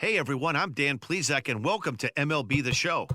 Hey everyone, I'm Dan Plezak and welcome to MLB The Show.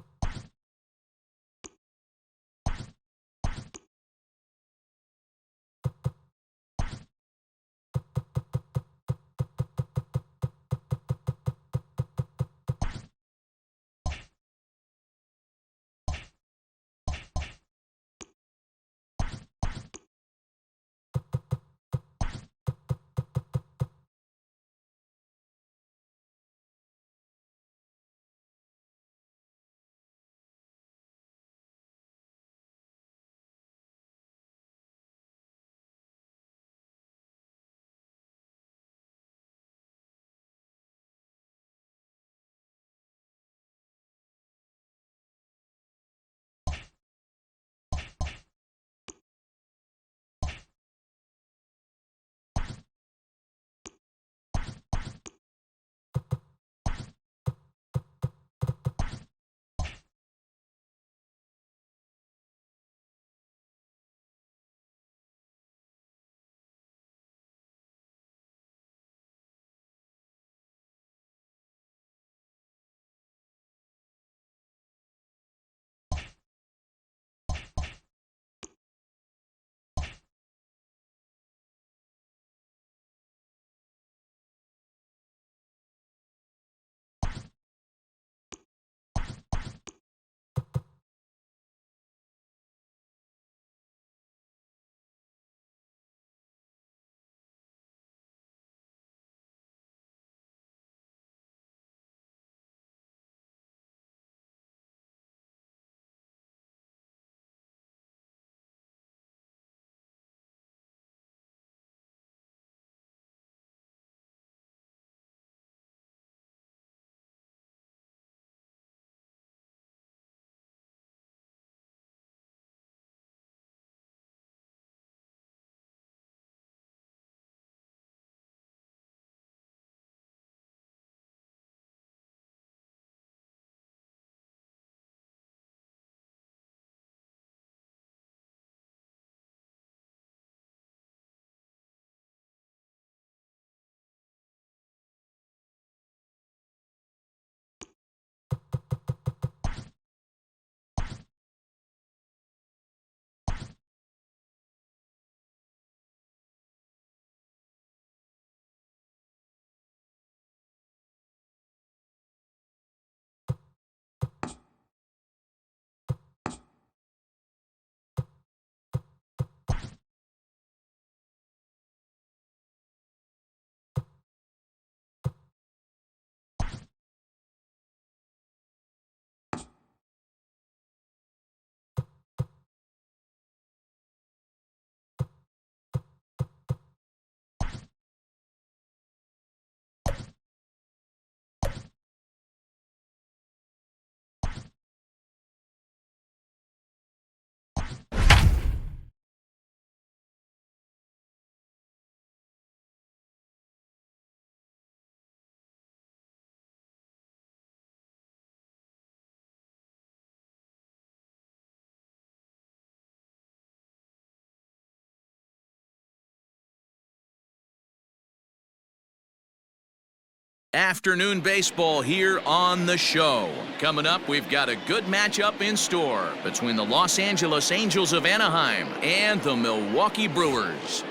Afternoon baseball here on the show. Coming up, we've got a good matchup in store between the Los Angeles Angels of Anaheim and the Milwaukee Brewers.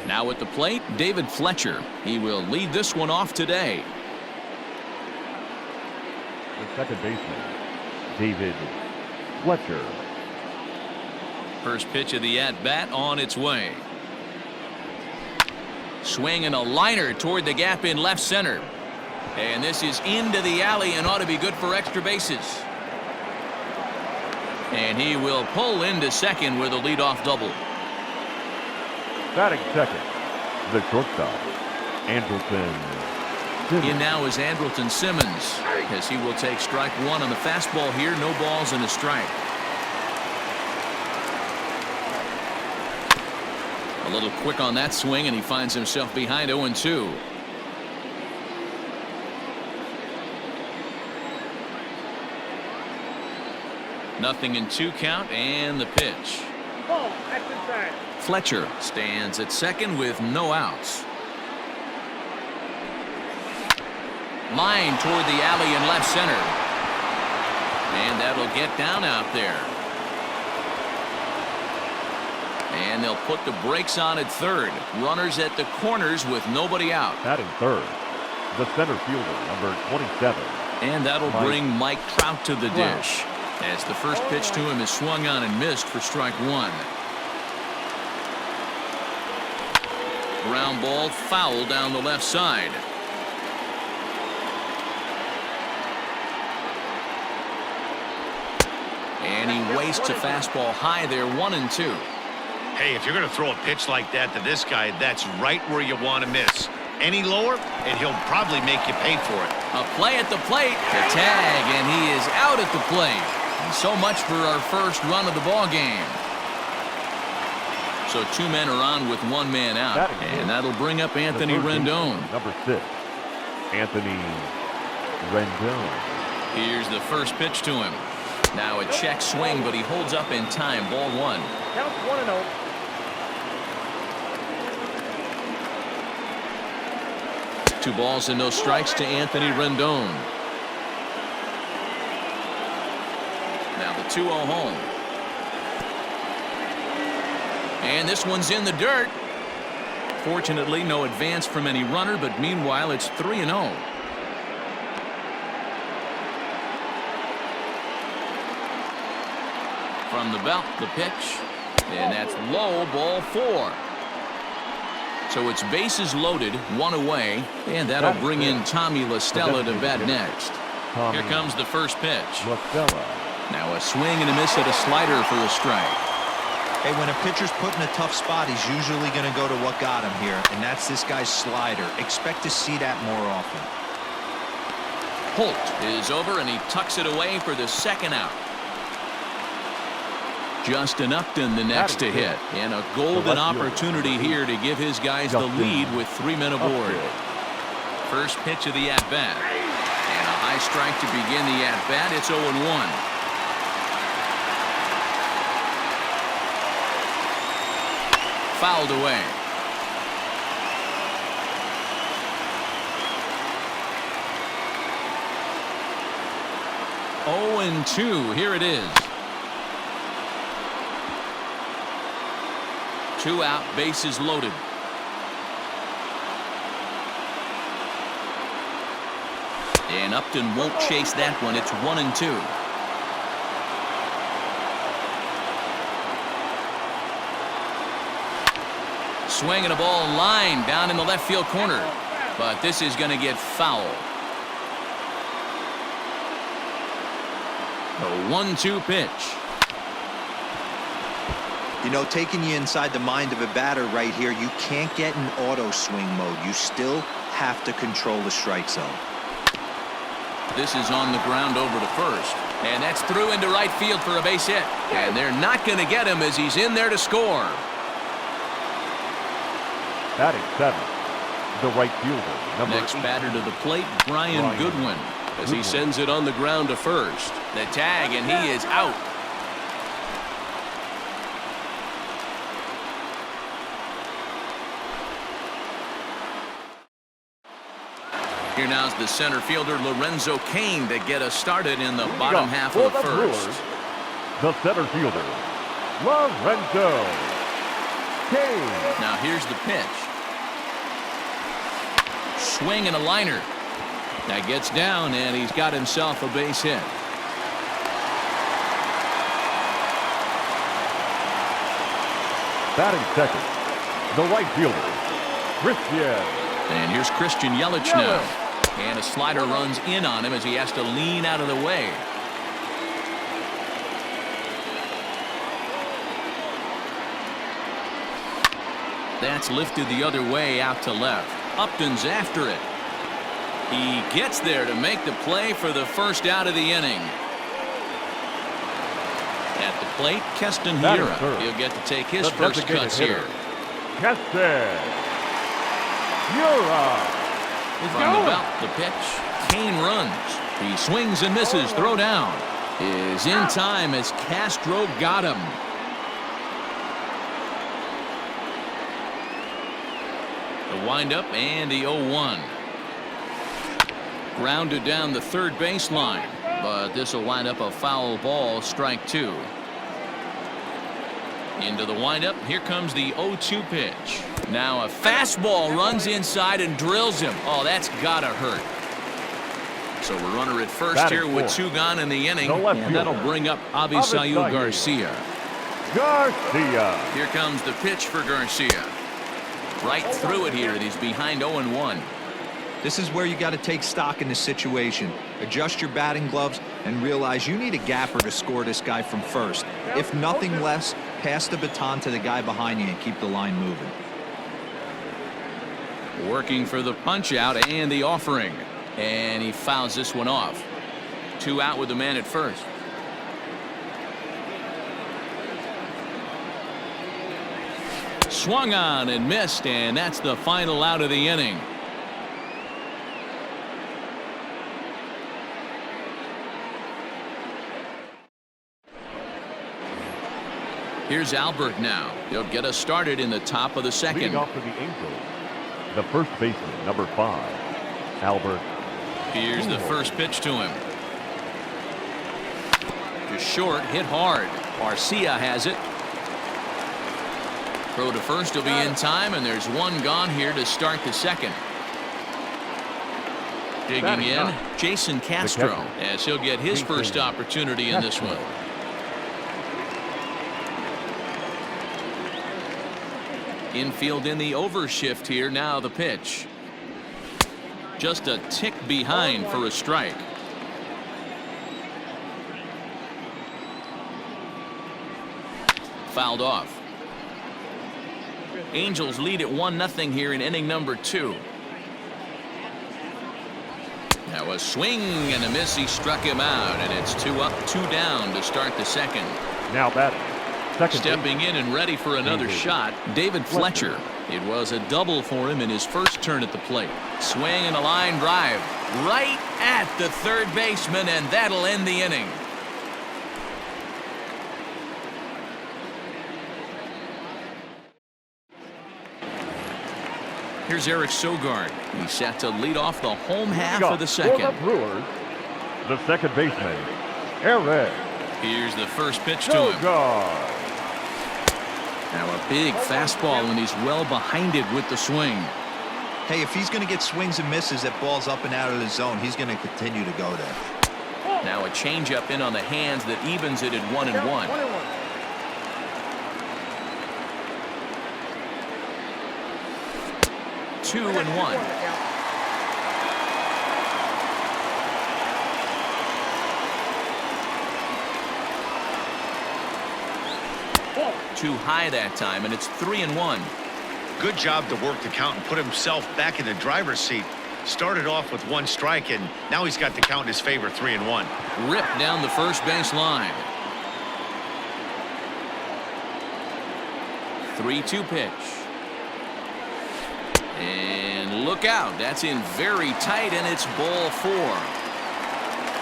Now at the plate, David Fletcher. He will lead this one off today. The second baseman, David Fletcher. First pitch of the at-bat on its way. Swinging a liner toward the gap in left center. And this is into the alley and ought to be good for extra bases. And he will pull into second with a leadoff double. Batting second, the shortstop, Andrelton Simmons. In now is Andrelton Simmons, as he will take strike one on the fastball here. No balls and a strike. A little quick on that swing, and he finds himself behind 0-2. 0-2 count and the pitch. Fletcher stands at second with no outs. Line toward the alley in left center. And that'll get down out there. And they'll put the brakes on at third. Runners at the corners with nobody out. Batting third, the center fielder, number 27. And that'll bring Mike Trout to the dish. As the first pitch to him is swung on and missed for strike one. Ground ball foul down the left side. And he wastes a fastball high there, 1-2. Hey, if you're going to throw a pitch like that to this guy, that's right where you want to miss. Any lower, and he'll probably make you pay for it. A play at the plate, the tag, and he is out at the plate. And so much for our first run of the ball game. So 2 men are on with 1 man out, and that'll bring up Anthony Rendon. Number 6, Anthony Rendon. Here's the first pitch to him. Now a check swing, but he holds up in time. Ball 1. Count 1-0. 2 balls and no strikes to Anthony Rendon. Now the 2-0 home. And this one's in the dirt. Fortunately, no advance from any runner, but meanwhile, it's 3-0. From the belt, the pitch, and that's low, ball 4. So it's bases loaded, 1 away, and that'll bring in Tommy La Stella to bat next. Here comes the first pitch. Now a swing and a miss at a slider for a strike. Hey, when a pitcher's put in a tough spot, he's usually going to go to what got him here, and that's this guy's slider. Expect to see that more often. Holt is over, and he tucks it away for the second out. Justin Upton the next to hit, and a golden opportunity here to give his guys the lead with 3 men aboard. First pitch of the at-bat, and a high strike to begin the at-bat. It's 0-1. Fouled away. Oh, and 2. Here it is. 2 out, bases loaded. And Upton won't chase that one. It's 1-2. Swinging a ball line down in the left field corner. But this is going to get foul. A 1-2 pitch. You know, taking you inside the mind of a batter right here, you can't get in auto swing mode. You still have to control the strike zone. This is on the ground over to first. And that's through into right field for a base hit. And they're not going to get him as he's in there to score. Batting 7, the right fielder, number Next 8. batter to the plate, Brian Goodwin, as he sends it on the ground to first. The tag, and he is out. Here now's the center fielder, Lorenzo Cain, to get us started in the bottom half of the first. Brewers, the center fielder, Lorenzo Cain. Now here's the pitch. Swing and a liner. That gets down, and he's got himself a base hit. Batting second, the right fielder, Christian. And here's Christian Yelich now. And a slider runs in on him as he has to lean out of the way. That's lifted the other way out to left. Upton's after it. He gets there to make the play for the first out of the inning. At the plate, Keston Hiura. He'll get to take his first cuts here. Keston Hiura. From the belt, the pitch. Cain runs. He swings and misses. Throw down. is in time as Castro got him. The windup and the 0-1. Grounded down the third baseline, but this will wind up a foul ball, strike 2. Into the windup. Here comes the 0-2 pitch. Now a fastball runs inside and drills him. Oh, that's gotta hurt. So we're runner at first here with 2 gone in the inning, and that'll bring up Avisail Garcia. Here comes the pitch for Garcia. Right through it here. He's behind 0-1. This is where you got to take stock in this situation. Adjust your batting gloves and realize you need a gapper to score this guy from first. If nothing less, pass the baton to the guy behind you and keep the line moving. Working for the punch out and the offering. And he fouls this one off. 2 out with the man at first. Swung on and missed, and that's the final out of the inning. Here's Albert now. He'll get us started in the top of the second. Leading off for the Angels, the first baseman, number 5, Albert. Here's the first pitch to him. Just short, hit hard. Garcia has it. Throw to first will be in time, and there's 1 gone here to start the second. Digging in, Jason Castro, as he'll get his first opportunity in this one. Infield in the overshift here. Now the pitch. Just a tick behind for a strike. Fouled off. Angels lead at 1-0 here in inning number 2. Now a swing and a miss. He struck him out, and it's 2 up, 2 down to start the second. Now batting. Stepping in and ready for another shot, David Fletcher. It was a double for him in his first turn at the plate. Swing and a line drive right at the third baseman, and that'll end the inning. Here's Eric Sogard. He's set to lead off the home half of the second. For the Brewers, the second baseman, Eric. Here's the first pitch to him. Now a big fastball, and he's well behind it with the swing. Hey, if he's going to get swings and misses that ball's up and out of the zone, he's going to continue to go there. Now a changeup in on the hands that evens it at 1-1. Two and one. Too high that time, and it's 3-1. Good job to work the count and put himself back in the driver's seat. Started off with 1 strike, and now he's got the count in his favor, 3-1. Ripped down the first base line. 3-2 pitch. And look out. That's in very tight, and it's ball 4.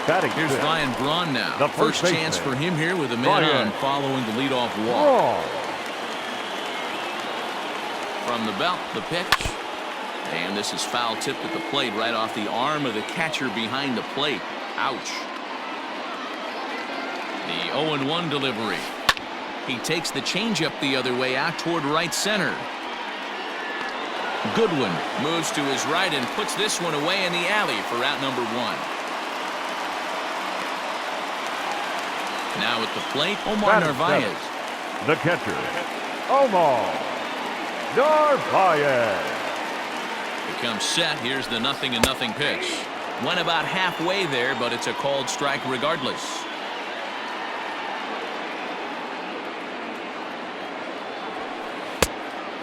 Here's Ryan Braun now. The first chance for him here with a man on following the leadoff walk. From the belt, the pitch. And this is foul tipped at the plate right off the arm of the catcher behind the plate. Ouch. The 0-1 delivery. He takes the changeup the other way out toward right center. Goodwin moves to his right and puts this one away in the alley for out number 1. Now at the plate, Omar Narvaez. The catcher, Omar Narvaez. Becomes set. Here's the 0-0 pitch. Went about halfway there, but it's a called strike regardless.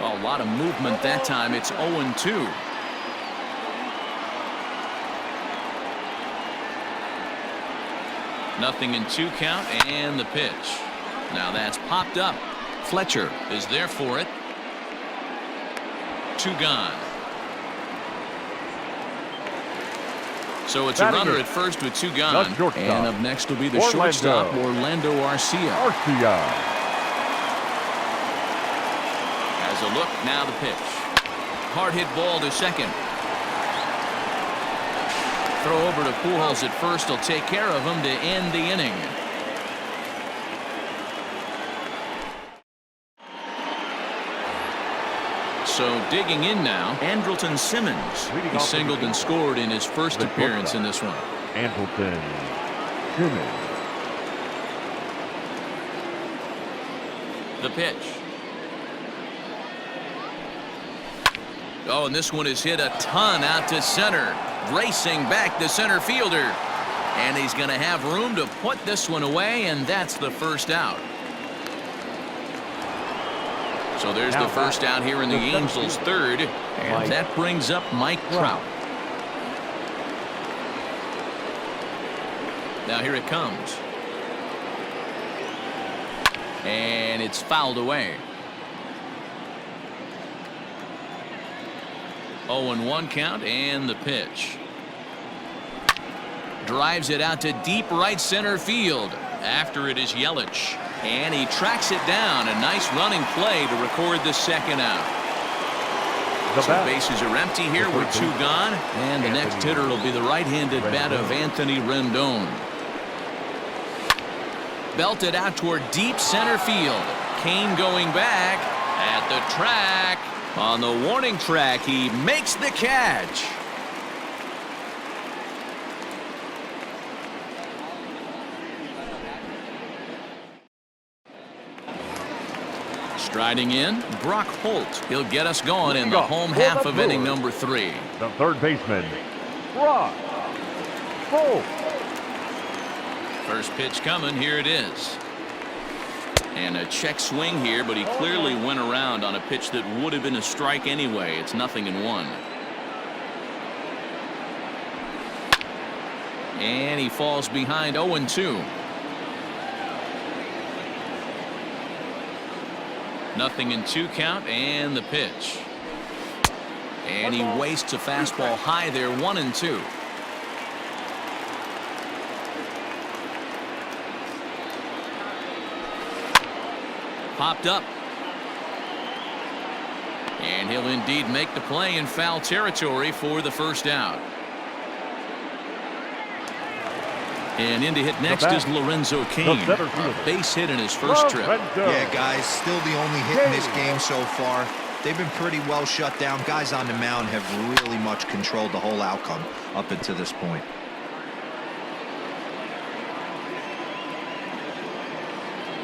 A lot of movement that time. It's 0-2. Nothing in 2 count, and the pitch. Now that's popped up. Fletcher is there for it. 2 gone. So it's a Batting runner it. at first with 2 gone. shortstop. And up next will be the Orlando. shortstop, Orlando Arcia. As a look, now the pitch. Hard hit ball to second. Throw over to Pujols at first will take care of him to end the inning. So digging in now, Andrelton Simmons. He singled and scored in his first appearance in this one. Andrelton Simmons. The pitch. Oh, and this one is hit a ton out to center. Racing back the center fielder. And he's going to have room to put this one away, and that's the first out. So there's the first out here in the Angels' third, and that brings up Mike Trout. Now here it comes. And it's fouled away. 0-1 count, and the pitch. Drives it out to deep right center field. After it is Yelich. And he tracks it down. A nice running play to record the second out. So bases are empty here with 2 gone. And the next hitter will be the right-handed bat of Anthony Rendon. Belted out toward deep center field. Kane going back at the track. On the warning track, he makes the catch. Striding in, Brock Holt. He'll get us going in the home half of inning number 3. The third baseman, Brock Holt. First pitch coming. Here it is. And a check swing here, but he clearly went around on a pitch that would have been a strike anyway. It's 0-1. And he falls behind 0-2. 0-2 count, and the pitch. And he wastes a fastball high there, 1-2. Popped up. And he'll indeed make the play in foul territory for the first out. And in to hit next is Lorenzo Cain. A base hit in his first trip. Yeah, guys, still the only hit in this game so far. They've been pretty well shut down. Guys on the mound have really much controlled the whole outcome up until this point.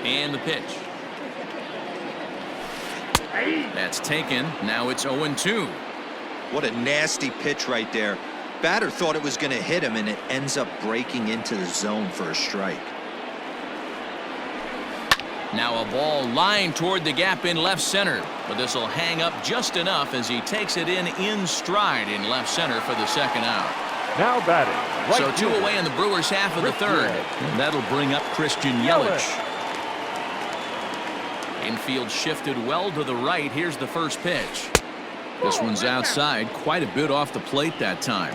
And the pitch. That's taken. Now it's 0-2. What a nasty pitch right there. Batter thought it was going to hit him, and it ends up breaking into the zone for a strike. Now a ball lined toward the gap in left center, but this will hang up just enough as he takes it in stride in left center for the second out. Now batting. Right so 2 fielder. away in the Brewers half of the third. And that'll bring up Christian Yelich. Infield shifted well to the right. Here's the first pitch. This one's outside, quite a bit off the plate that time.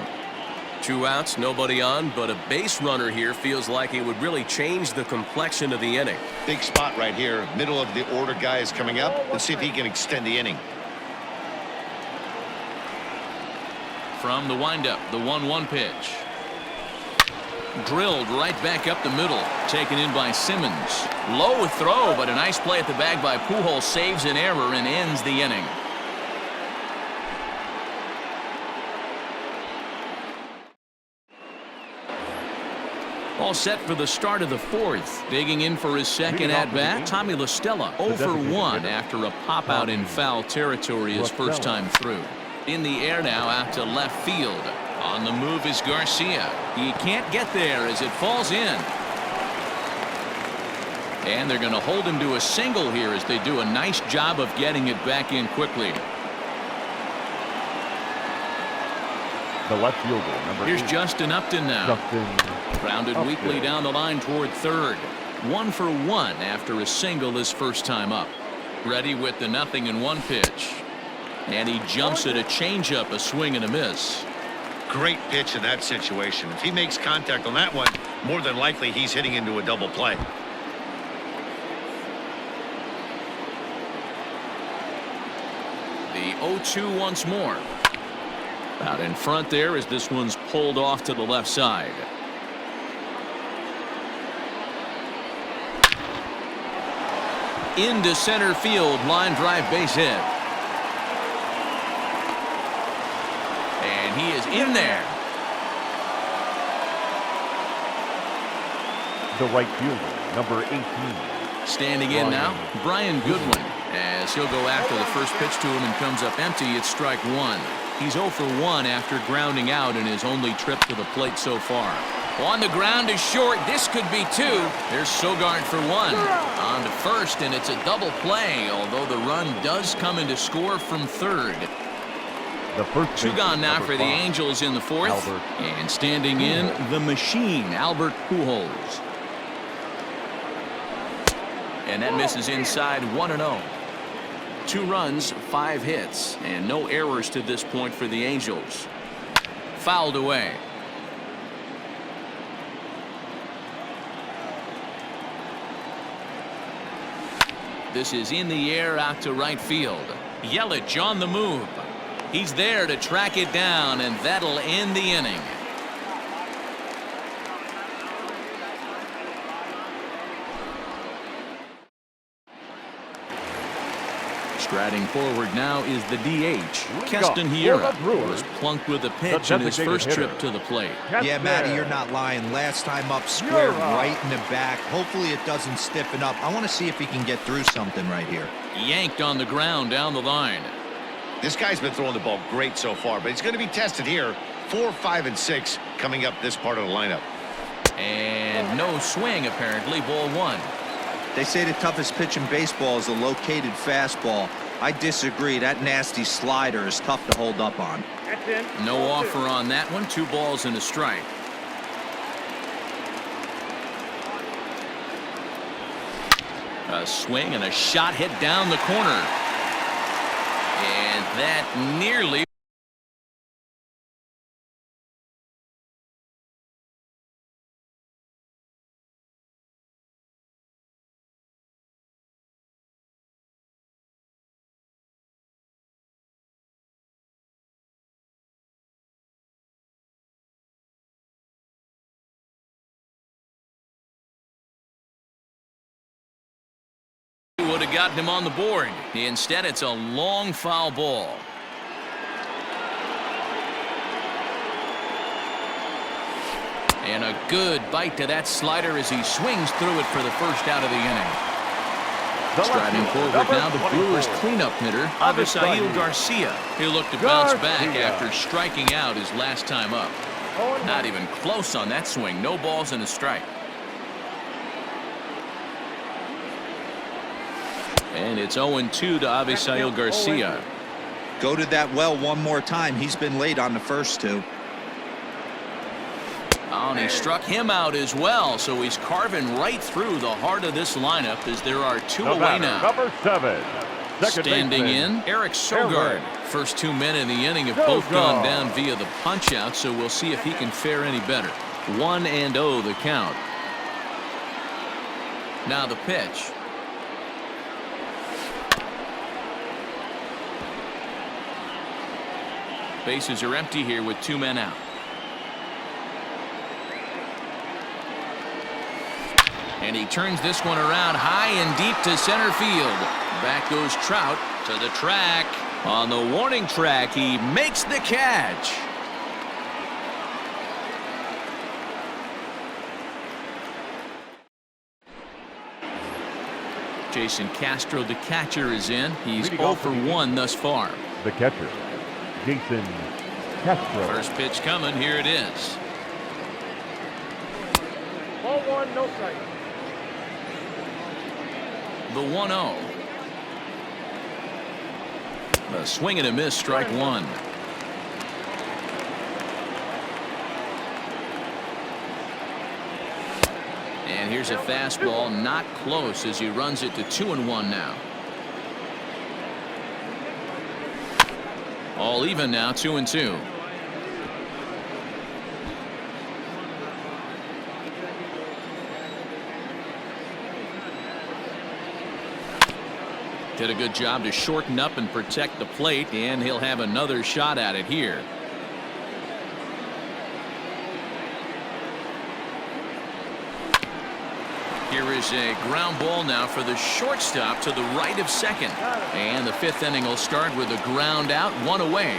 2 outs, nobody on, but a base runner here feels like it would really change the complexion of the inning. Big spot right here. Middle of the order guy is coming up. Let's see if he can extend the inning. From the windup, the 1-1 pitch. Drilled right back up the middle. Taken in by Simmons. Low throw, but a nice play at the bag by Pujols. Saves an error and ends the inning. All set for the start of the fourth. Digging in for his second at-bat, Tommy La Stella 0 for 1 after a pop-out in foul territory his first time through. In the air now out to left field. On the move is Garcia. He can't get there as it falls in. And they're going to hold him to a single here as they do a nice job of getting it back in quickly. The left fielder, number Here's 8. Justin Upton now. Grounded weakly down the line toward third. 1 for 1 after a single his first time up. Ready with the 0-1 pitch. And he jumps at a changeup, a swing and a miss. Great pitch in that situation. If he makes contact on that one, more than likely he's hitting into a double play. The 0-2 once more. Out in front there as this one's pulled off to the left side. Into center field, line drive base hit. And he is in there. The right fielder, number 18. Standing in now, Brian Goodwin, as he'll go after the first pitch to him and comes up empty. It's strike one. He's 0 for 1 after grounding out in his only trip to the plate so far. On the ground is short. This could be 2. There's Sogard for 1. On to first, and it's a double play, although the run does come into score from third. The first 2 gone now for the 5, Angels in the 4th. Albert. And standing in, the machine, Albert Pujols. And that misses inside 1-0. 2 runs, 5 hits, and no errors to this point for the Angels. Fouled away. This is in the air out to right field. Yelich on the move. He's there to track it down, and that'll end the inning. Striding forward now is the DH, Keston Hiura, who was plunked with a pitch in his first trip to the plate. Yeah, Matty, you're not lying. Last time up, squared right in the back. Hopefully it doesn't stiffen up. I want to see if he can get through something right here. Yanked on the ground down the line. This guy's been throwing the ball great so far, but he's going to be tested here. 4, 5, and 6 coming up this part of the lineup. And no swing, apparently. Ball 1. They say the toughest pitch in baseball is a located fastball. I disagree. That nasty slider is tough to hold up on. No offer on that one. 2 balls and a strike. A swing and a shot hit down the corner. And that nearly. Would have gotten him on the board. Instead, it's a long foul ball. And a good bite to that slider as he swings through it for the first out of the inning. Striding forward now, the Brewers cleanup hitter, Avisail Garcia. He'll look to bounce back after striking out his last time up. Not even close on that swing. No balls and a strike. And it's 0-2 to Avisail Garcia. Go to that well one more time. He's been late on the first 2. Oh, and he struck him out as well, so he's carving right through the heart of this lineup as there are 2 away now. Number 7. Standing in, Eric Sogard. First 2 men in the inning have both gone down via the punch-out, so we'll see if he can fare any better. 1-0 the count. Now the pitch. Bases are empty here with 2 men out. And he turns this one around high and deep to center field. Back goes Trout to the track. On the warning track, he makes the catch. Jason Castro, the catcher, is in. He's 0 for 1 thus far. The catcher, Jason Castro. First pitch coming. Here it is. Ball 1, no strike. The 1-0. A swing and a miss, strike 1. And here's a fastball, not close as he runs it to 2-1 now. All even now, 2-2. Did a good job to shorten up and protect the plate, and he'll have another shot at it here. Here is a ground ball now for the shortstop to the right of second. And the 5th inning will start with a ground out, 1 away.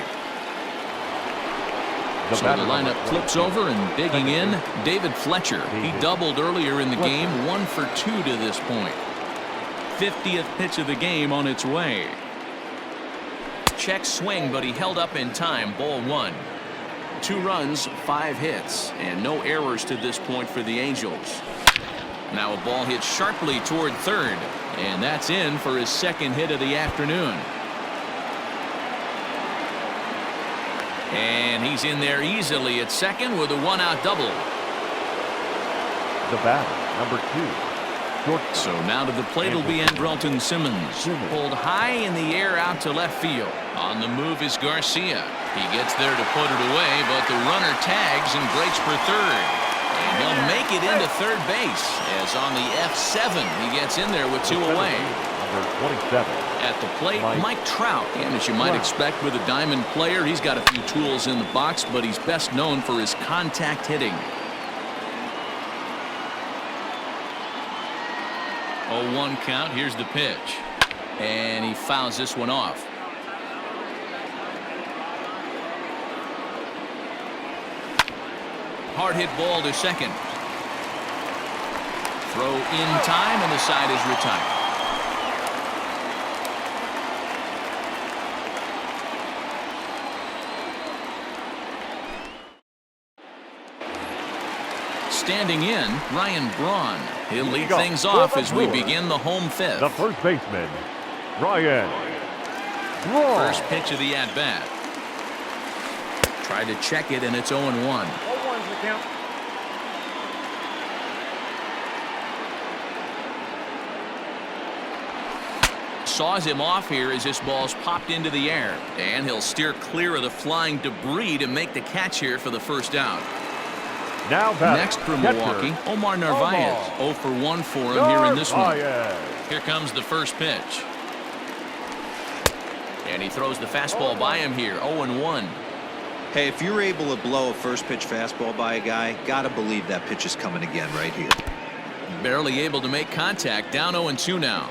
So the lineup flips over, and digging in, David Fletcher. He doubled earlier in the game, 1 for 2 to this point. 50th pitch of the game on its way. Check swing, but he held up in time. Ball 1. 2 runs, 5 hits, and no errors to this point for the Angels. Now a ball hit sharply toward third, and that's in for his 2nd hit of the afternoon. And he's in there easily at second with a 1-out double. The batter, number 2. Short. So now to the plate will be Andrelton Simmons. Pulled high in the air out to left field. On the move is Garcia. He gets there to put it away, but the runner tags and breaks for third. And he'll make it into third base, as on the F7 he gets in there with 2 away. Number 27. At the plate, Mike Trout. And as you might expect with a diamond player, he's got a few tools in the box, but he's best known for his contact hitting. 0-1 count. Here's the pitch. And he fouls this one off. Hard hit ball to second. Throw in time, and the side is retired. Standing in, Ryan Braun. He'll lead things off as we begin the home 5th. The first baseman, Ryan Braun. First pitch of the at-bat. Tried to check it, and it's 0-1. 0-1's the count. Saws him off here as this ball's popped into the air. And he'll steer clear of the flying debris to make the catch here for the first out. Now next for Milwaukee, Omar Narvaez. 0 for 1 for him here in this one. Here comes the first pitch. And he throws the fastball by him here. 0-1. Hey, if you're able to blow a first pitch fastball by a guy, gotta believe that pitch is coming again right here. Barely able to make contact. Down 0-2 now.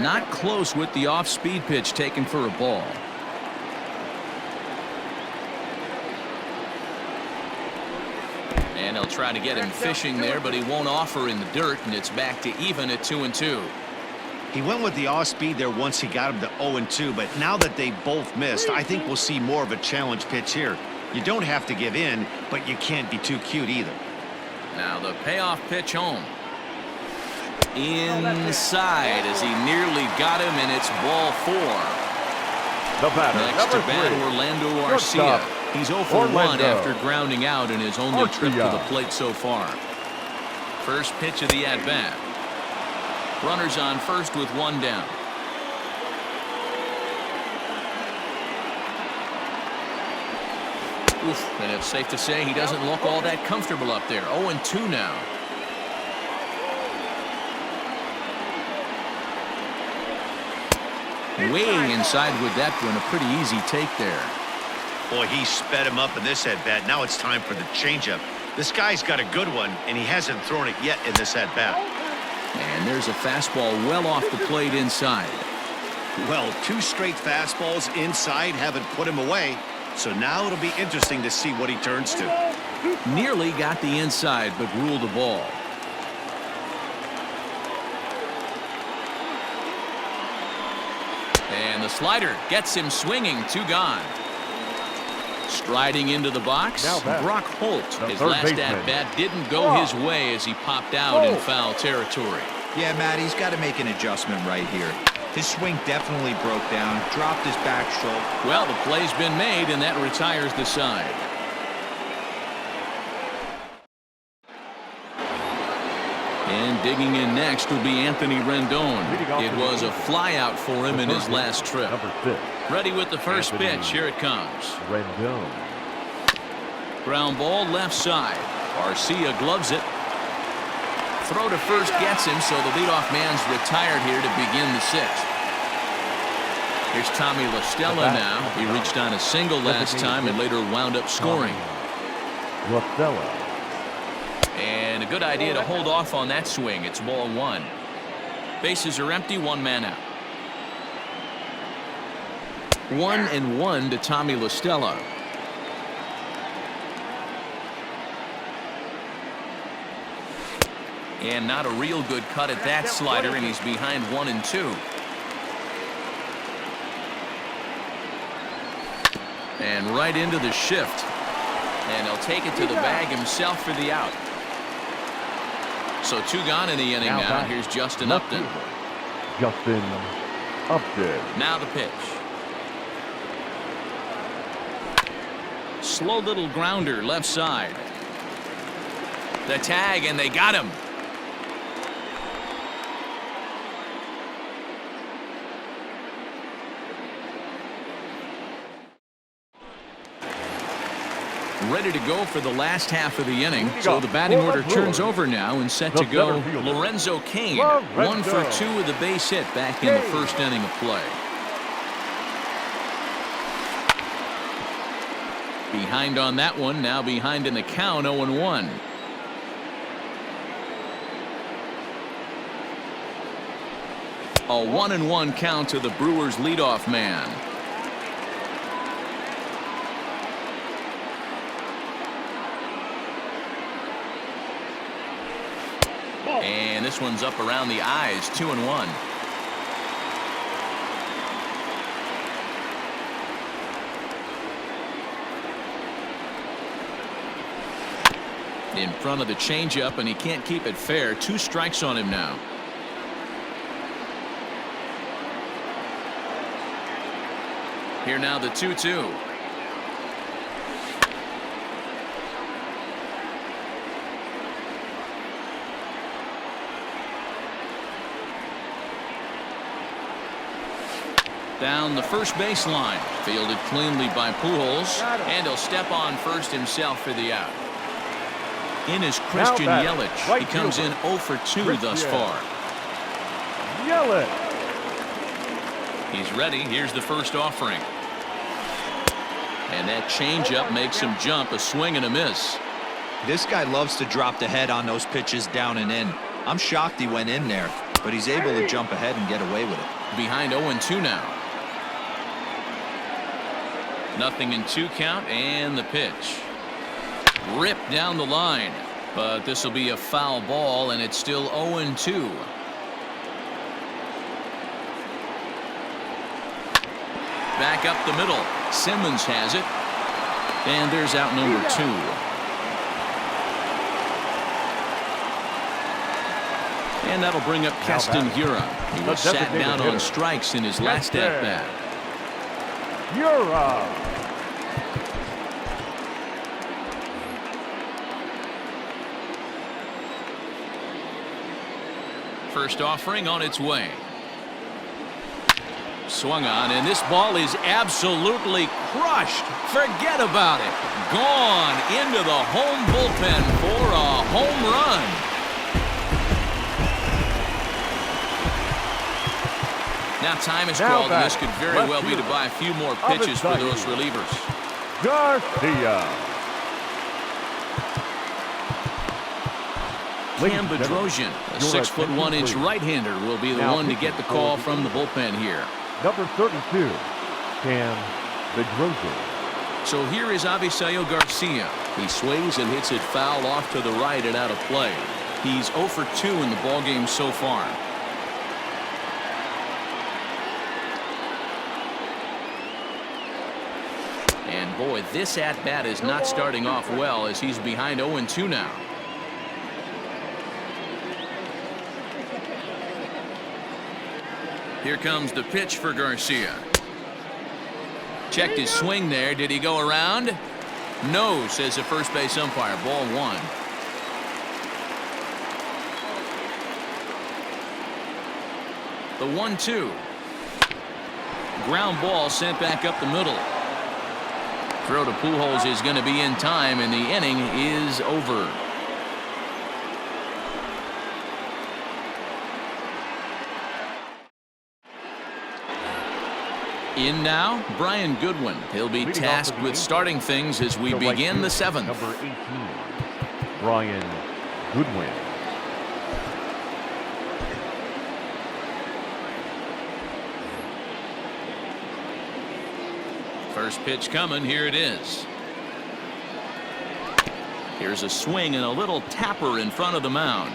Not close with the off-speed pitch taken for a ball. And they'll try to get him fishing there, but he won't offer in the dirt, and it's back to even at 2-2. He went with the off-speed there once he got him to 0-2, but now that they both missed, I think we'll see more of a challenge pitch here. You don't have to give in, but you can't be too cute either. Now the payoff pitch home. Inside as he nearly got him, and it's ball 4. The batter, next to number bat, 3. Orlando Arcia. He's 0 for 1 after grounding out in his only trip to the plate so far. First pitch of the at-bat. Runners on first with 1 down. Oof, and it's safe to say he doesn't look all that comfortable up there. 0-2 now. Way inside with that one. A pretty easy take there. Boy, he sped him up in this at-bat. Now it's time for the changeup. This guy's got a good one, and he hasn't thrown it yet in this at-bat. And there's a fastball well off the plate inside. Well, 2 straight fastballs inside haven't put him away. So now it'll be interesting to see what he turns to. Nearly got the inside, but ruled the ball. And the slider gets him swinging. 2 gone. Striding into the box, Brock Holt. His last at-bat didn't go his way as he popped out in foul territory. Yeah, Matt, he's got to make an adjustment right here. His swing definitely broke down, dropped his back shoulder. Well, the play's been made, and that retires the side. And digging in next will be Anthony Rendon. It was a flyout for him in his last trip. Ready with the first pitch. Here it comes. Rendon. Ground ball left side. Arcia gloves it. Throw to first gets him, so the leadoff man's retired here to begin the sixth. Here's Tommy La Stella now. He reached on a single last time and later wound up scoring. La Stella. And a good idea to hold off on that swing. It's ball one. Bases are empty, one man out. 1-1 to Tommy La Stella. And not a real good cut at that slider, and he's behind 1-2. And right into the shift. And he'll take it to the bag himself for the out. So two gone in the inning now. Here's Justin Upton. Justin Upton. Now the pitch. Slow little grounder left side. The tag, and they got him. Ready to go for the last half of the inning. So the batting order turns over now and set to go. Lorenzo Cain, 1 for 2 with a base hit back in the first inning of play. Behind on that one, now behind in the count, 0-1. A 1-1 count to the Brewers leadoff man. And this one's up around the eyes, 2-1. In front of the changeup, and he can't keep it fair. 2 strikes on him now. Here now the 2-2. Down the first baseline, fielded cleanly by Pujols, and he'll step on first himself for the out. In is Christian Yelich. Right he comes in 0 for 2 thus far. Yelich. He's ready. Here's the first offering. And that changeup makes him jump. A swing and a miss. This guy loves to drop the head on those pitches down and in. I'm shocked he went in there, but he's able to jump ahead and get away with it. Behind 0-2 now. 0-2 count, and the pitch. Ripped down the line, but this will be a foul ball, and it's still 0-2. Back up the middle. Simmons has it, and there's out number 2. And that'll bring up Keston Hiura. He was sat down on strikes in his last at-bat. Hiura. First offering on its way. Swung on, and this ball is absolutely crushed. Forget about it. Gone into the home bullpen for a home run. Now time is called, and this could very well be to buy a few more pitches for those relievers. Garcia. Cam Bedrosian, a 6'1" right-hander, will be the one to get the call from the bullpen here. Number 32, Cam Bedrosian. So here is Avisail Garcia. He swings and hits it foul off to the right and out of play. He's 0 for 2 in the ballgame so far. And boy, this at-bat is not starting off well as he's behind 0-2 now. Here comes the pitch for Garcia. Checked his swing there. Did he go around? No, says the first base umpire. Ball 1. The 1-2. Ground ball sent back up the middle. Throw to Pujols is going to be in time, and the inning is over. In now, Brian Goodwin. He'll be Leading tasked off for the with starting things as we the right begin the fielder, 7th. Number 18, Brian Goodwin. First pitch coming. Here it is. Here's a swing and a little tapper in front of the mound.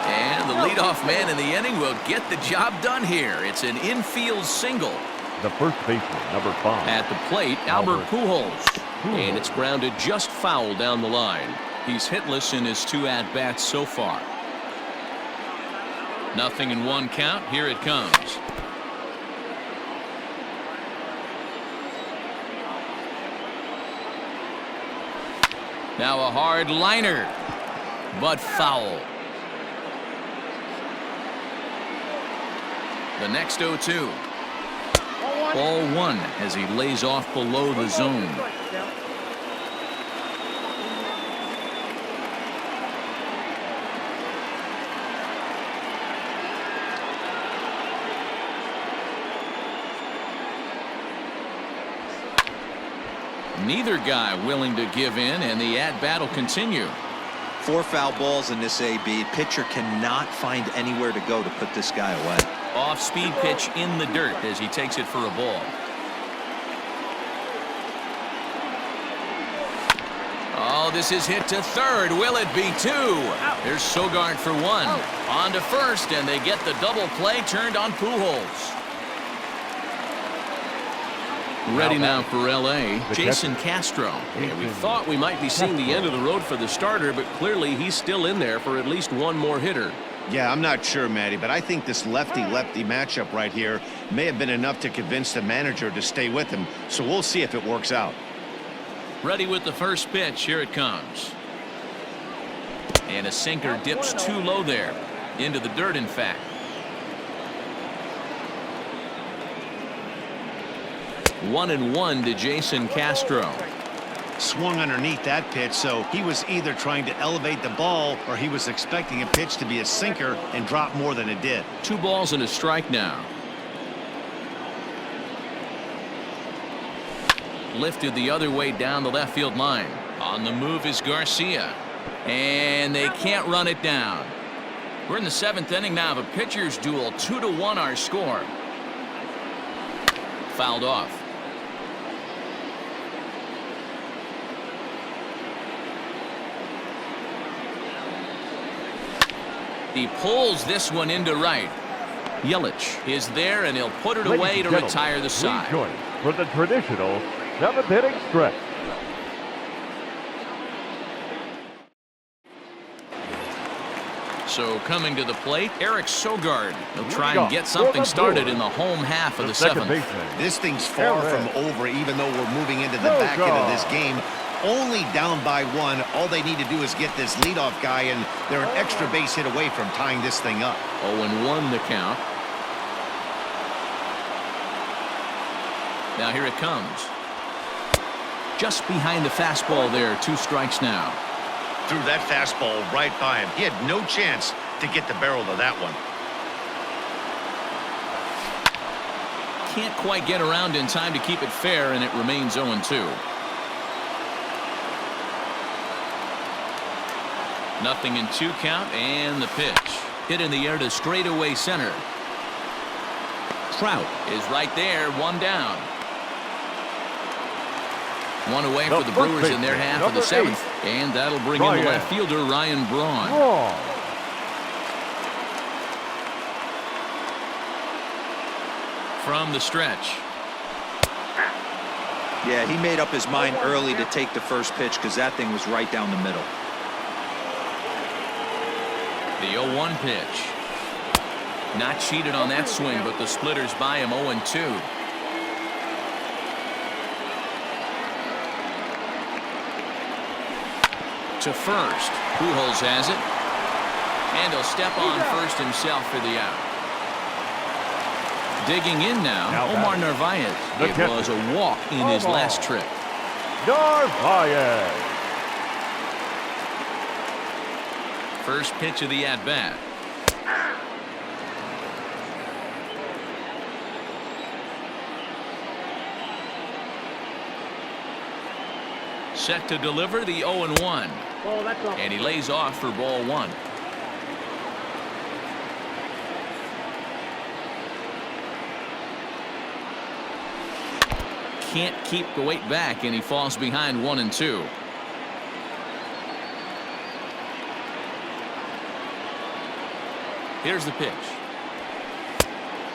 And the leadoff man in the inning will get the job done here. It's an infield single. The first baseman, number 5. At the plate, Albert Pujols. Pujols. And it's grounded just foul down the line. He's hitless in his 2 at-bats so far. Nothing in 1 count. Here it comes. Now a hard liner, but foul. The next 0-2. Ball 1 as he lays off below the zone. Neither guy willing to give in, and the at-bat will continue. 4 foul balls in this AB. Pitcher cannot find anywhere to go to put this guy away. Off-speed pitch in the dirt as he takes it for a ball. Oh, this is hit to third. Will it be 2? There's Sogard for 1. On to first, and they get the double play turned on Pujols. Ready now for L.A., Jason Castro. And we thought we might be seeing the end of the road for the starter, but clearly he's still in there for at least 1 more hitter. Yeah, I'm not sure, Matty, but I think this lefty-lefty matchup right here may have been enough to convince the manager to stay with him, so we'll see if it works out. Ready with the first pitch. Here it comes. And a sinker dips too low there. Into the dirt, in fact. One and one to Jason Castro. Swung underneath that pitch, so he was either trying to elevate the ball or he was expecting a pitch to be a sinker and drop more than it did. 2 balls and a strike now. Lifted the other way down the left field line. On the move is Garcia. And they can't run it down. We're in the 7th inning now of a pitcher's duel. 2-1 our score. Fouled off. He pulls this one into right. Yelich is there, and he'll put it away to retire the side. Join for the traditional 7th inning stretch. So coming to the plate, Eric Sogard. He'll try and get something started in the home half of the 7th. This thing's far from over, even though we're moving into the back end of this game. Only down by 1. All they need to do is get this leadoff guy, and they're an extra base hit away from tying this thing up. 0-1 the count. Now here it comes. Just behind the fastball there. 2 strikes now. Threw that fastball right by him. He had no chance to get the barrel to that one. Can't quite get around in time to keep it fair, and it remains 0-2. Nothing in 2 count, and the pitch. Hit in the air to straightaway center. Trout is right there, 1 down. 1 away for the Brewers in their half of the 7th. And that'll bring in the left fielder, Ryan Braun. From the stretch. Yeah, he made up his mind early to take the first pitch because that thing was right down the middle. The 0-1 pitch. Not cheated on that swing, but the splitters by him 0-2. To first. Pujols has it. And he'll step on first himself for the out. Digging in now Omar Narvaez. It was a walk in his last trip. Narvaez. First pitch of the at-bat. set to deliver the 0-1. Oh, that's all. And he lays off for ball one. Can't keep the weight back, and he falls behind 1-2. Here's the pitch.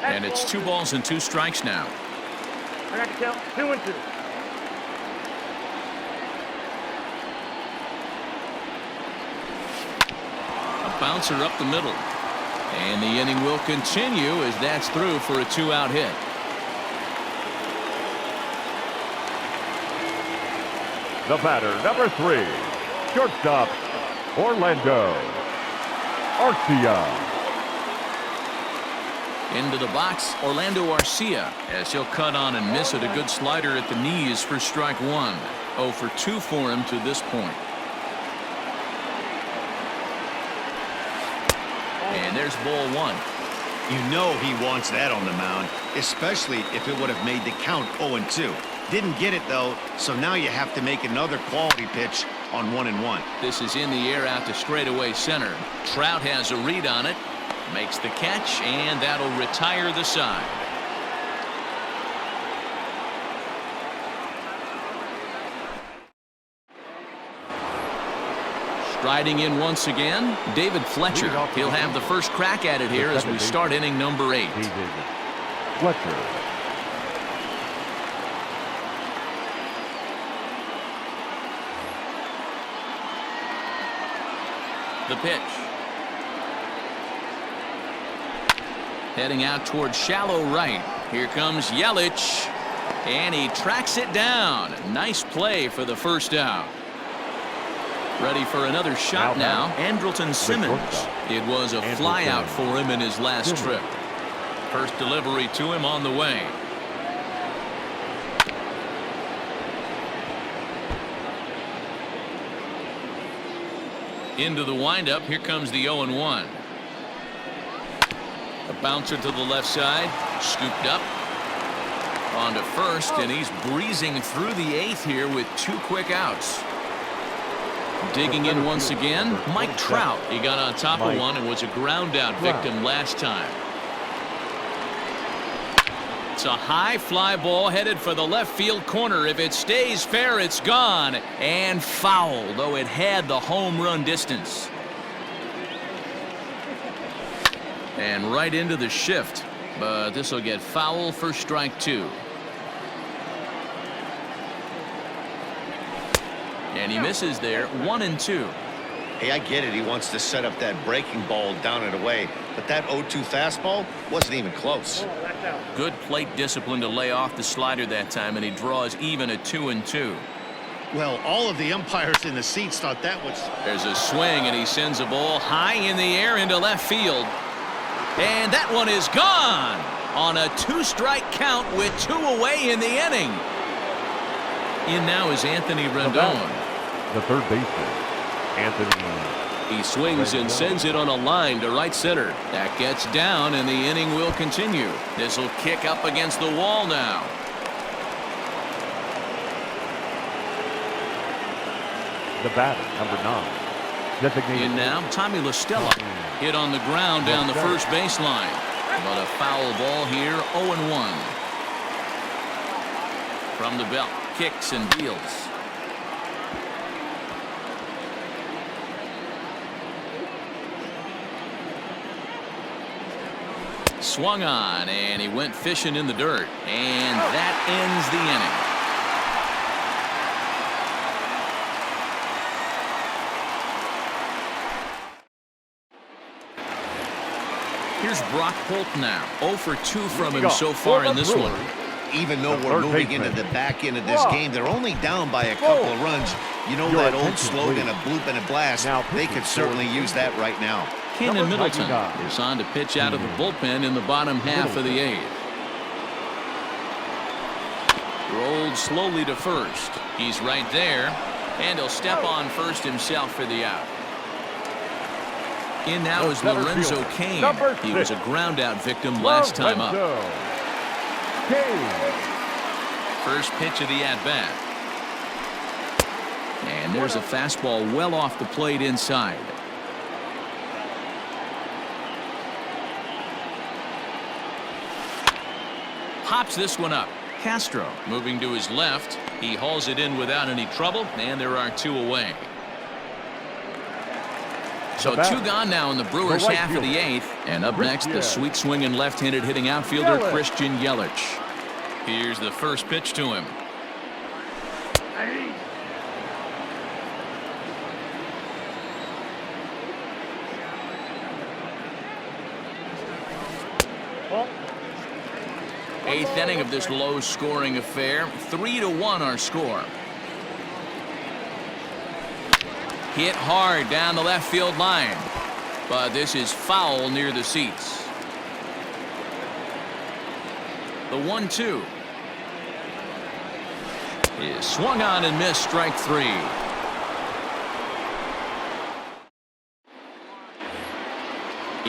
And it's 2 balls and 2 strikes now. I got to count 2-2. A bouncer up the middle. And the inning will continue as that's through for a 2-out hit. The batter, number 3, shortstop, Orlando Arcia. Into the box, Orlando Arcia, as he'll cut on and miss it. A good slider at the knees for strike 1. 0 for 2 for him to this point. And there's ball 1. You know he wants that on the mound, especially if it would have made the count 0-2. Didn't get it, though, so now you have to make another quality pitch on 1-1. This is in the air out to straightaway center. Trout has a read on it. Makes the catch, and that'll retire the side. Striding in once again, David Fletcher. He'll have the first crack at it here as we start inning number 8. Fletcher. The pitch. Heading out towards shallow right. Here comes Yelich. And he tracks it down. Nice play for the first out. Ready for another shot now. Andrelton Simmons. It was a flyout for him in his last trip. First delivery to him on the way. Into the windup. Here comes the 0-1. A bouncer to the left side. Scooped up. On to first, and he's breezing through the 8th here with 2 quick outs. Digging in once again, Mike Trout. He got on top of one and was a ground out victim last time. It's a high fly ball headed for the left field corner. If it stays fair, it's gone. And foul, though it had the home run distance. And right into the shift. But this will get foul for strike 2. And he misses there. 1-2. Hey, I get it. He wants to set up that breaking ball down and away. But that 0-2 fastball wasn't even close. Good plate discipline to lay off the slider that time, and he draws even at 2-2. Well, all of the umpires in the seats thought that was... There's a swing, and he sends a ball high in the air into left field. And that one is gone on a 2-strike count with 2 away in the inning. In now is Anthony Rendon. The third baseman, Anthony. He swings and sends it on a line to right center. That gets down, and the inning will continue. This will kick up against the wall now. The batter, number 9. Designated. In now, Tommy La Stella. Hit on the ground down the first baseline. But a foul ball here, 0-1. From the belt, kicks and deals. Swung on, and he went fishing in the dirt. And that ends the inning. Here's Brock Holt now. 0 for 2 from him so far in this one. Even though we're moving into the back end of this game, they're only down by a couple of runs. You know that old slogan, a bloop and a blast? They could certainly use that right now. Cannon Middleton is on to pitch out of the bullpen in the bottom half of the 8th. Rolled slowly to first. He's right there, and he'll step on first himself for the out. In now is Lorenzo Cain. He was a ground-out victim last time up. First pitch of the at-bat. there's a fastball well off the plate inside. Pops this one up. Castro moving to his left. He hauls it in without any trouble, and there are 2 away. So 2 gone now in the Brewers half of the 8th. And up next, the sweet swinging left-handed hitting outfielder Christian Yelich. Here's the first pitch to him. Eighth inning of this low-scoring affair. 3-1 our score. Hit hard down the left field line, but this is foul near the seats. The 1-2 is swung on and missed. Strike 3.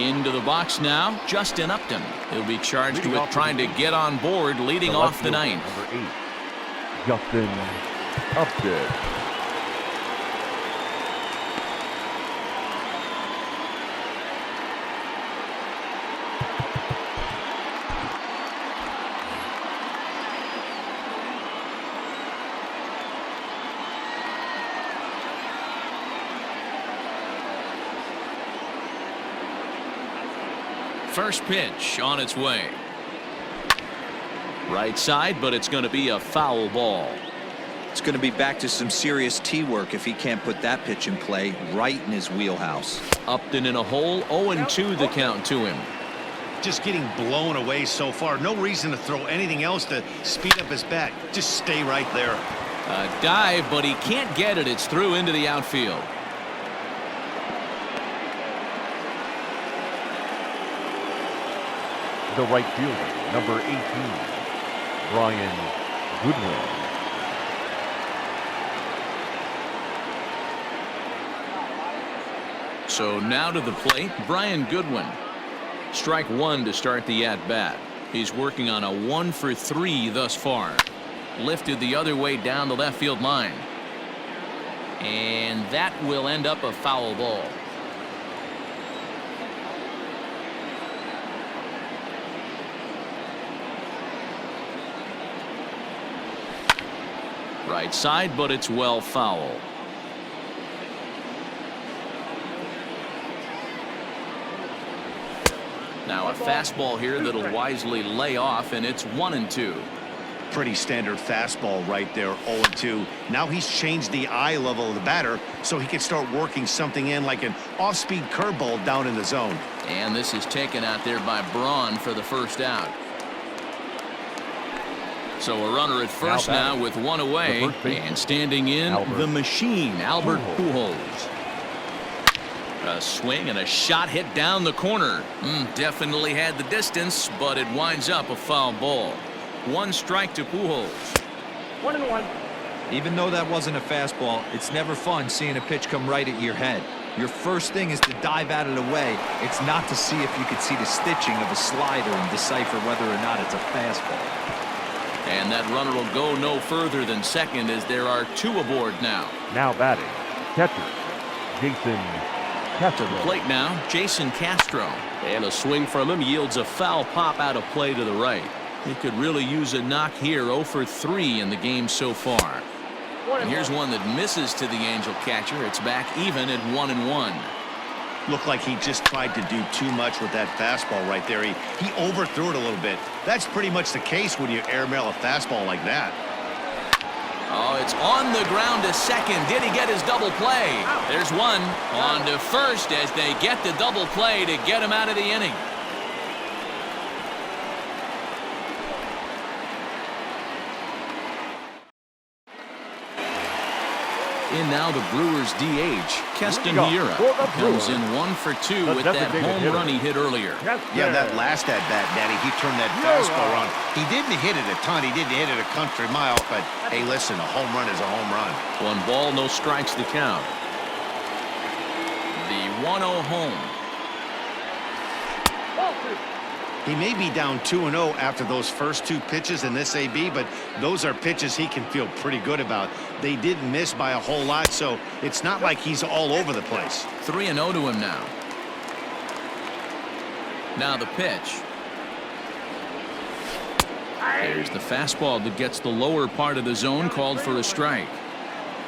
Into the box now, Justin Upton. He'll be charged with trying to get on board, leading off the 9th. Number 8, Justin Upton. First pitch on its way. Right side, but it's going to be a foul ball. It's going to be back to some serious tee work if he can't put that pitch in play right in his wheelhouse. Upton in a hole. 0-2 the count to him. Just getting blown away so far. No reason to throw anything else to speed up his bat. Just stay right there. A dive, but he can't get it. It's through into the outfield. The right fielder, number 18, Brian Goodwin. So now to the plate, Brian Goodwin. Strike 1 to start the at-bat. He's working on a 1-for-3 thus far. Lifted the other way down the left field line. And that will end up a foul ball. Right side, but it's well foul. Now a fastball here that'll wisely lay off, and it's 1-2. Pretty standard fastball right there. 0-2. Now he's changed the eye level of the batter so he can start working something in like an off-speed curveball down in the zone. And this is taken out there by Braun for the first out. So a runner at first now with 1 away, and standing in the machine, Albert Pujols. A swing and a shot hit down the corner. Definitely had the distance, but it winds up a foul ball. 1 strike to Pujols. 1-1. Even though that wasn't a fastball, it's never fun seeing a pitch come right at your head. Your first thing is to dive out of the way. It's not to see if you could see the stitching of a slider and decipher whether or not it's a fastball. And that runner will go no further than second as there are 2 aboard now. Now batting, catcher, Jason Castro. To the plate now, Jason Castro. And a swing from him yields a foul pop out of play to the right. He could really use a knock here. 0-for-3 in the game so far. And here's one that misses to the Angel catcher. It's back even at 1-1. Looked like he just tried to do too much with that fastball right there. He overthrew it a little bit. That's pretty much the case when you airmail a fastball like that. Oh, it's on the ground to second. Did he get his double play? There's one. On to first as they get the double play to get him out of the inning. In now the Brewers DH, Keston Hiura comes in 1-for-2 with that home run he hit earlier. Yeah, that last at-bat, Daddy, he turned that fastball on. He didn't hit it a ton. He didn't hit it a country mile, but hey, listen, a home run is a home run. 1 ball, no strikes to count. The 1-0 home. He may be down 2-0 after those first 2 pitches in this AB, but those are pitches he can feel pretty good about. They didn't miss by a whole lot, so it's not like he's all over the place. 3-0 to him now. Now the pitch. There's the fastball that gets the lower part of the zone, called for a strike.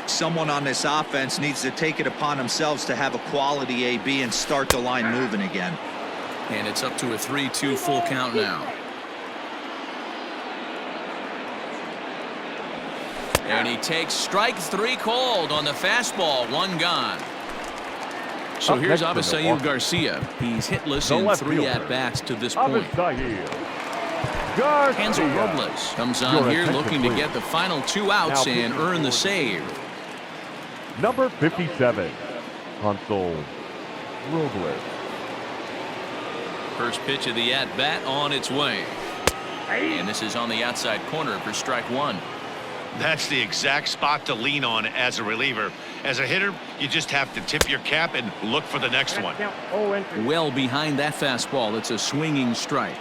Someone on this offense needs to take it upon themselves to have a quality AB and start the line moving again. And it's up to a 3-2 full count now. And he takes strike 3 called on the fastball. 1 gone. So Up here's next for Avisail Milwaukee. Garcia. He's hitless The in left 3 fielder, at-bats to this point. Hansel Garcia. Robles comes on Your here attention, looking to please. get the final 2 outs Now and pitching earn the for save. Number 57, Hansel Robles. First pitch of the at-bat on its way. And this is on the outside corner for strike 1. That's the exact spot to lean on as a reliever. As a hitter, you just have to tip your cap and look for the next one. Count 0-2. Well behind that fastball. It's a swinging strike.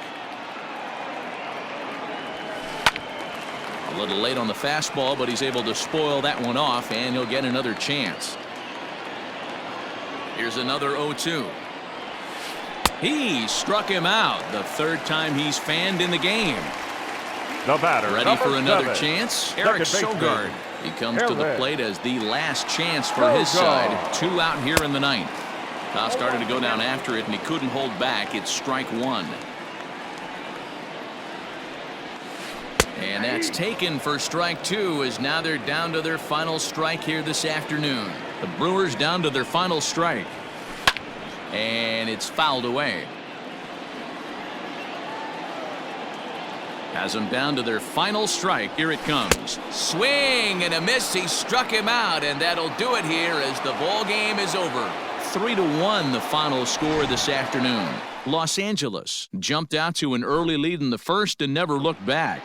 A little late on the fastball, but he's able to spoil that one off, and he'll get another chance. Here's another 0-2. He struck him out. The 3rd time he's fanned in the game. The batter, Ready number for another 7, chance? Eric second baseman, Sogard. He comes to the Eric plate as the last chance for his side. Sogard. 2 out here in the 9th. Tough started to go down after it, and he couldn't hold back. It's strike 1. And that's taken for strike 2, as now they're down to their final strike here this afternoon. The Brewers down to their final strike. And it's fouled away. Has them down to their final strike. Here it comes. Swing and a miss. He struck him out, and that'll do it here as the ball game is over. 3-1 the final score this afternoon. Los Angeles jumped out to an early lead in the first and never looked back.